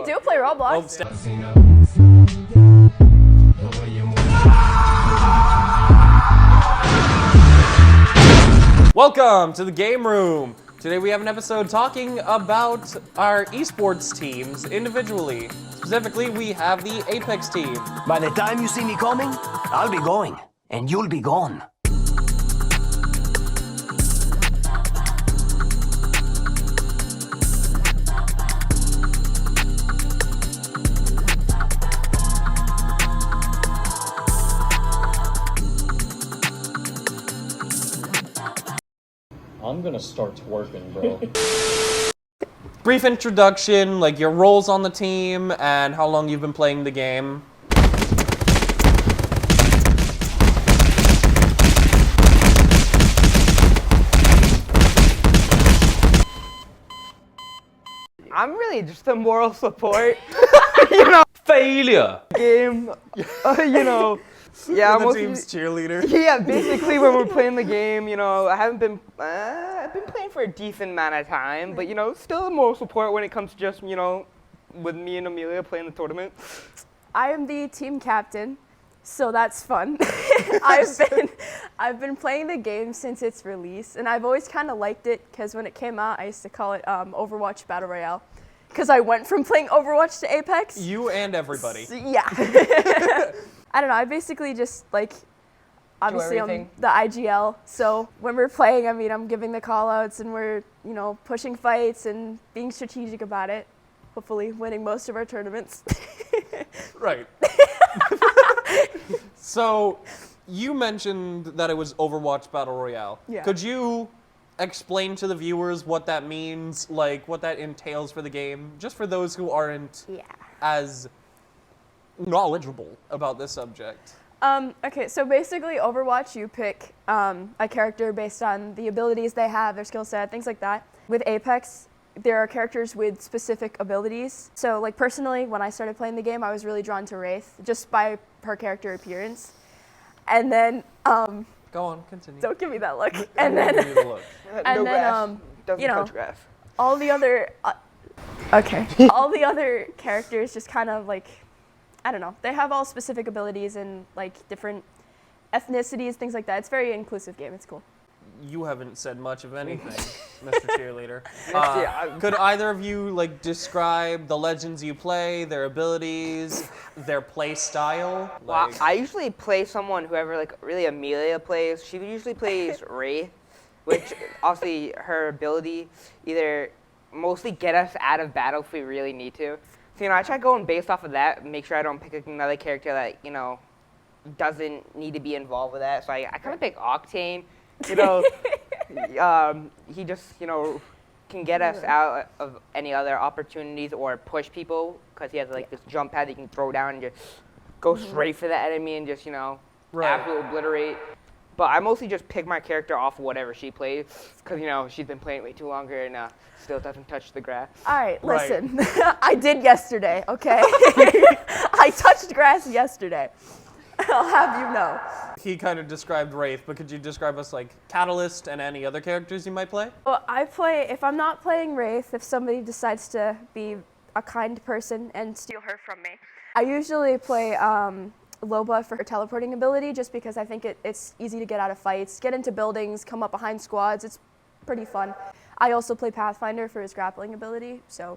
do play Roblox. Welcome to the game room. Today we have an episode talking about our esports teams individually. Specifically, we have the Apex team. By the time you see me coming, I'll be going, and you'll be gone. I'm gonna start twerking, bro. Brief introduction, like your roles on the team and how long you've been playing the game. I'm really just the moral support. Failure. Game, yeah, The mostly, team's cheerleader. yeah, basically when we're playing the game, I've been playing for a decent amount of time, but still the moral support when it comes to just, with me and Amelia playing the tournament. I am the team captain, so that's fun. I've been playing the game since its release, and I've always kind of liked it because when it came out, I used to call it Overwatch Battle Royale, because I went from playing Overwatch to Apex. You and everybody. Yeah. I don't know. I basically just obviously I'm everything. the IGL. So when we're playing, I'm giving the call outs and we're, pushing fights and being strategic about it. Hopefully winning most of our tournaments. Right. So, you mentioned that it was Overwatch Battle Royale. Yeah. Could you explain to the viewers what that means, like what that entails for the game, just for those who aren't as knowledgeable about this subject? Okay, so basically Overwatch, you pick a character based on the abilities they have, their skill set, things like that. With Apex, there are characters with specific abilities. So like personally, when I started playing the game, I was really drawn to Wraith, just by her character appearance. And then, Go on, continue. don't give me that look. Give And then, me the look. And No then, grass. Doesn't touch grass. all the other, all the other characters just kind of like, I don't know, they have all specific abilities and like different ethnicities, things like that. It's a very inclusive game, it's cool. You haven't said much of anything, Mr. Cheerleader. Yeah, Could either of you like describe the legends you play, their abilities, their play style? Well, Like, I usually play someone whoever really Amelia plays. She usually plays Wraith, which obviously her ability either mostly get us out of battle if we really need to. So I try going based off of that, make sure I don't pick another character that doesn't need to be involved with that. So I kind of pick Octane. He just can get us out of any other opportunities or push people because he has this jump pad that you can throw down and just go straight for the enemy and just absolutely obliterate. But I mostly just pick my character off of whatever she plays because she's been playing way too longer and still doesn't touch the grass. All right, Right. listen, I did yesterday, okay? I touched grass yesterday. I'll have you know. he kind of described Wraith, but could you describe us like Catalyst and any other characters you might play? Well, if I'm not playing Wraith, if somebody decides to be a kind person and steal her from me, I usually play Loba for her teleporting ability just because I think it's easy to get out of fights, get into buildings, come up behind squads. It's pretty fun. I also play Pathfinder for his grappling ability, so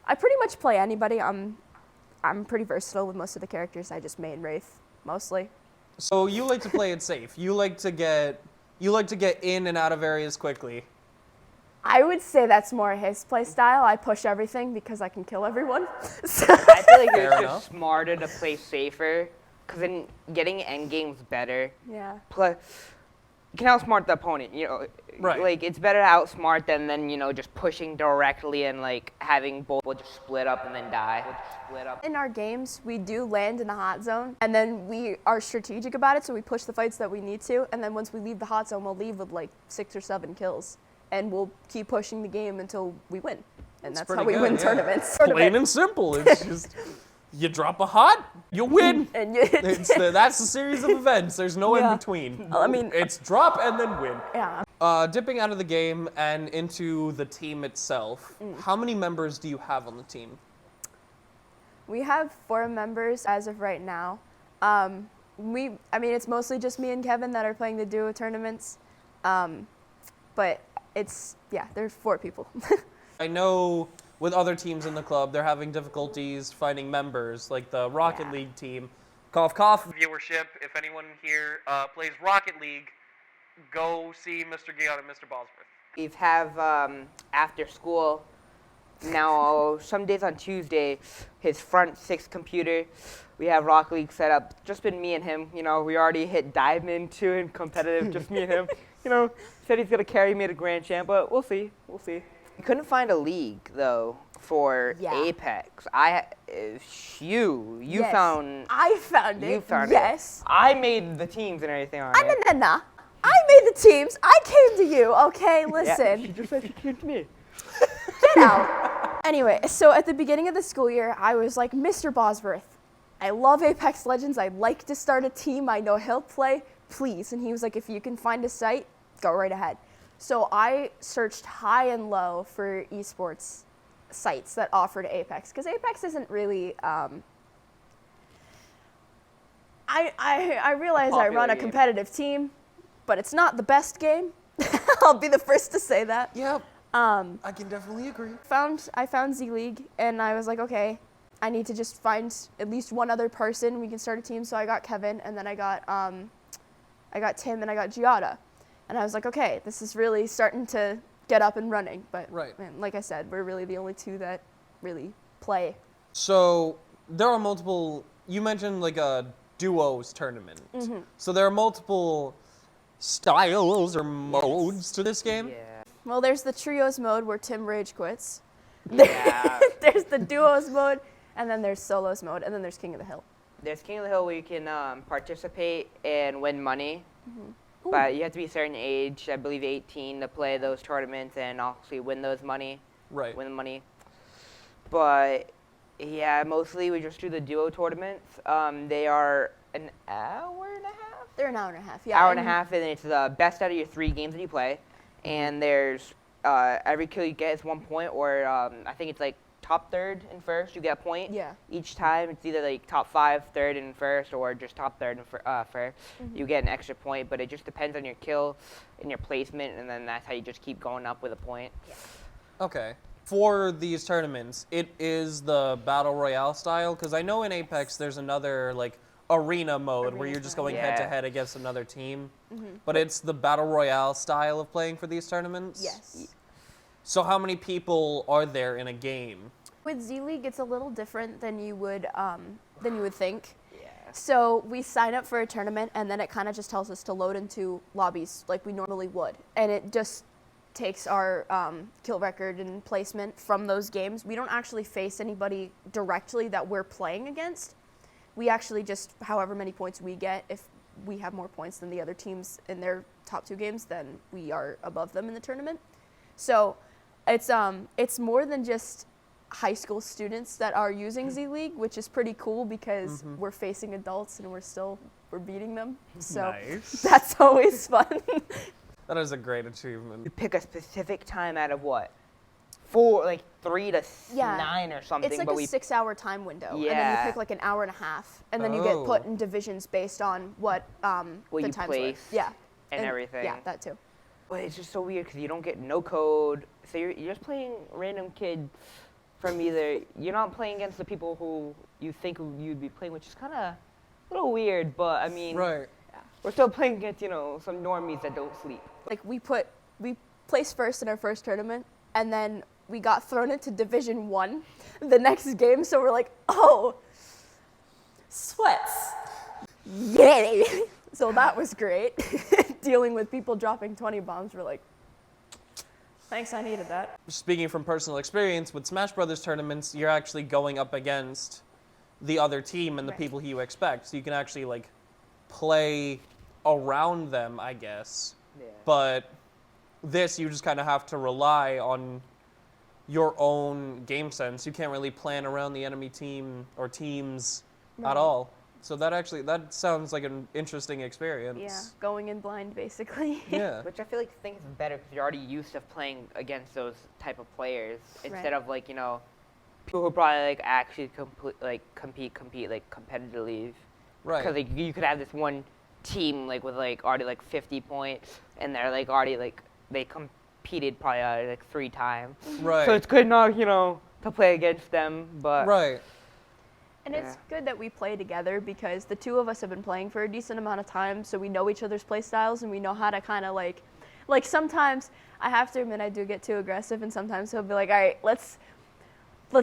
I pretty much play anybody. I'm pretty versatile with most of the characters. I just main Wraith mostly. So you like to play it safe. You like to get in and out of areas quickly. I would say that's more his play style. I push everything because I can kill everyone. So I feel like Fair it's enough. just smarter to play safer because then getting end game's better. yeah. Plus, you can outsmart the opponent. Right. Like it's better to outsmart than just pushing directly and having both will just split up and then die. In our games, we do land in the hot zone, and then we are strategic about it, so we push the fights that we need to, and then once we leave the hot zone, we'll leave with 6 or 7 kills, and we'll keep pushing the game until we win. And that's how pretty we good, win yeah. tournaments. Plain and simple. It's just you drop a hot, you win. And That's the series of events. There's no Yeah. in between. I mean- it's drop and then win. yeah. Dipping out of the game and into the team itself, how many members do you have on the team? We have 4 members as of right now. I mean, it's mostly just me and Kevin that are playing the duo tournaments. But there's 4 people. I know with other teams in the club, they're having difficulties finding members, like the Rocket League team. Cough, cough. Viewership, if anyone here plays Rocket League, go see Mr. Guion and Mr. Bosworth. We have after school. Now, some days on Tuesday, his front 6 computer, we have Rocket League set up. Just been me and him. You know, we already hit Diamond 2 in competitive, just me and him. You know, said he's going to carry me to Grand Champ, but we'll see. We'll see. We couldn't find a league, though, for Apex. You Yes. found... I found it. You found yes. it. I made the teams and everything on it. Nah. I made the teams. I came to you. Okay, listen. Yeah, she just said she came to me. Get out. Anyway, so at the beginning of the school year, I was like, Mr. Bosworth, I love Apex Legends. I'd like to start a team. I know he'll play. Please. And he was like, if you can find a site, go right ahead. So I searched high and low for esports sites that offered Apex, because Apex isn't really. I realize I run a competitive team, but it's not the best game. I'll be the first to say that. Yep. I can definitely agree. I found Z League, and I was like, okay, I need to just find at least one other person. We can start a team. So I got Kevin, and then I got Tim, and I got Giada, and I was like, okay, this is really starting to get up and running. But man, like I said, we're really the only 2 that really play. So there are multiple. You mentioned like a duos tournament. Mm-hmm. So there are multiple styles or modes to this game. Yeah. Well, there's the trios mode where Tim rage quits. Yeah. There's the duos mode, and then there's solos mode, and then there's King of the Hill. There's King of the Hill where you can participate and win money, but you have to be a certain age, I believe 18, to play those tournaments and actually win those money. Right. Win the money. But yeah, mostly we just do the duo tournaments. They are an hour and a half. They're an hour and a half. Yeah. Hour and a half, and then it's the best out of your 3 games that you play. And there's every kill you get is 1 point, or I think it's like top 3rd and 1st, you get a point. Yeah. Each time it's either like top 5, 3rd, and 1st, or just top 3rd and 1st. You get an extra point, but it just depends on your kill and your placement, and then that's how you just keep going up with a point. Yeah. Okay. For these tournaments, it is the Battle Royale style, because I know in Apex there's another like arena mode where you're just going head to head against another team. But it's the Battle Royale style of playing for these tournaments? Yes. So how many people are there in a game? With Z League, it's a little different than you would think. Yeah. So we sign up for a tournament, and then it kind of just tells us to load into lobbies like we normally would, and it just takes our kill record and placement from those games. We don't actually face anybody directly that we're playing against. We actually just, however many points we get, if we have more points than the other teams in their top 2 games, then we are above them in the tournament. So it's more than just high school students that are using Z League, which is pretty cool because we're facing adults and we're beating them. So that's always fun. That is a great achievement. You pick a specific time out of what? 3 to 9 or something. It's like but a 6-hour time window, and then you Yeah. pick like an hour and a half, and then you get put in divisions based on what the you times place were. Yeah, and everything. Yeah, that too. But it's just so weird because you don't get no code. So you're just playing random kid from either. You're not playing against the people who you think you'd be playing, which is kind of a little weird. But I mean, Right. we're still playing against some normies that don't sleep. Like we placed first in our first tournament, and then we got thrown into Division 1 the next game. So we're like, oh, sweats, yay! So that was great. Dealing with people dropping 20 bombs, we're like, thanks, I needed that. Speaking from personal experience, with Smash Brothers tournaments, you're actually going up against the other team and the people who you expect. So you can actually like play around them, I guess. Yeah. But this, you just kind of have to rely on your own game sense. You can't really plan around the enemy team or teams at all. So that sounds like an interesting experience. Yeah, going in blind, basically. Yeah. Which I feel like things is better because you're already used to playing against those type of players instead of people who probably like actually compete like competitively. Right. Because like you could have this one team like with like already like 50 points, and they're like already like they competed probably like 3 times. Right. So it's good not to play against them, but Right. And it's good that we play together because the two of us have been playing for a decent amount of time, so we know each other's play styles and we know how to kind of like sometimes I have to admit I do get too aggressive, and sometimes he'll be like, all right, let's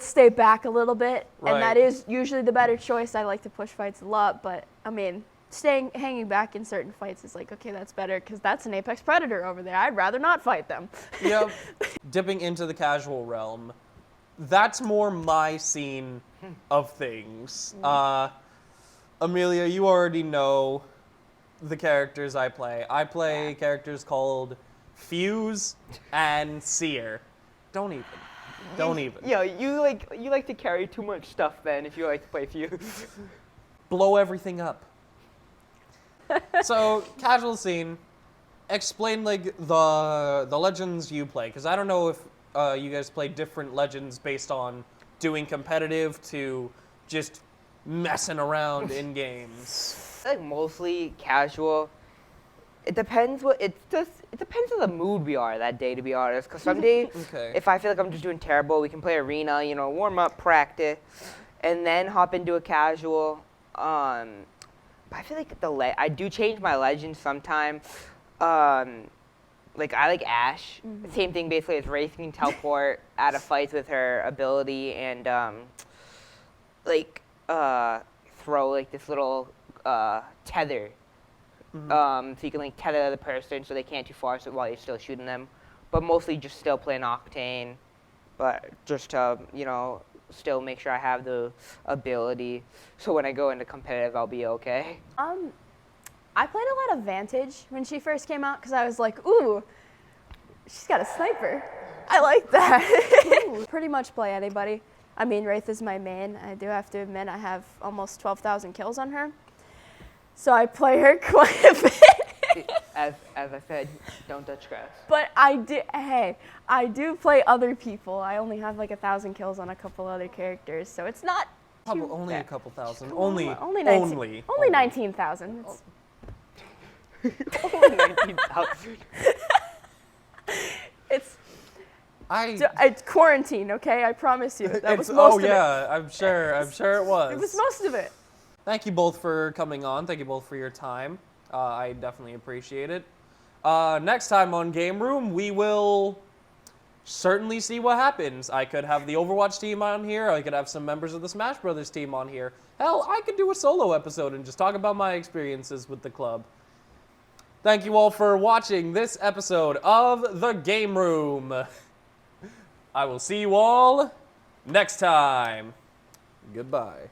stay back a little bit, and that Right. is usually the better choice. I like to push fights a lot, but I mean, hanging back in certain fights is like, okay, that's better because that's an apex predator over there. I'd rather not fight them. Yep. Dipping into the casual realm, that's more my scene of things. Amelia, you already know the characters I play. I play characters called Fuse and Seer. Don't even. Yeah, you like to carry too much stuff then if you like to play Fuse. Blow everything up. So, casual scene. Explain like the legends you play, because I don't know if you guys play different legends based on doing competitive to just messing around in games. Like mostly casual. It depends it depends on the mood we are that day, to be honest. Because some days, Okay. if I feel like I'm just doing terrible, we can play arena, warm up, practice, and then hop into a casual. But I feel like I do change my legend sometimes. Like I like Ashe. Same thing basically as Wraith can teleport out of fights with her ability and throw like this little tether. So you can like tether the other person so they can't too far while you're still shooting them. But mostly just still playing Octane. But just to, still make sure I have the ability so when I go into competitive I'll be okay. I played a lot of Vantage when she first came out because I was like, ooh, she's got a sniper. I like that. Pretty much play anybody. I mean, Wraith is my main. I do have to admit I have almost 12,000 kills on her. So I play her quite a bit. As I said, don't touch grass. But I do play other people. I only have like 1,000 kills on a couple other characters, so it's not too Only a bad. couple thousand. Only 19,000. Only 19,000. It's quarantine, okay? I promise you. That was most of it. I'm sure it was. It was most of it. Thank you both for coming on. Thank you both for your time. I definitely appreciate it. Next time on Game Room, we will certainly see what happens. I could have the Overwatch team on here. I could have some members of the Smash Brothers team on here. Hell, I could do a solo episode and just talk about my experiences with the club. Thank you all for watching this episode of The Game Room. I will see you all next time. Goodbye.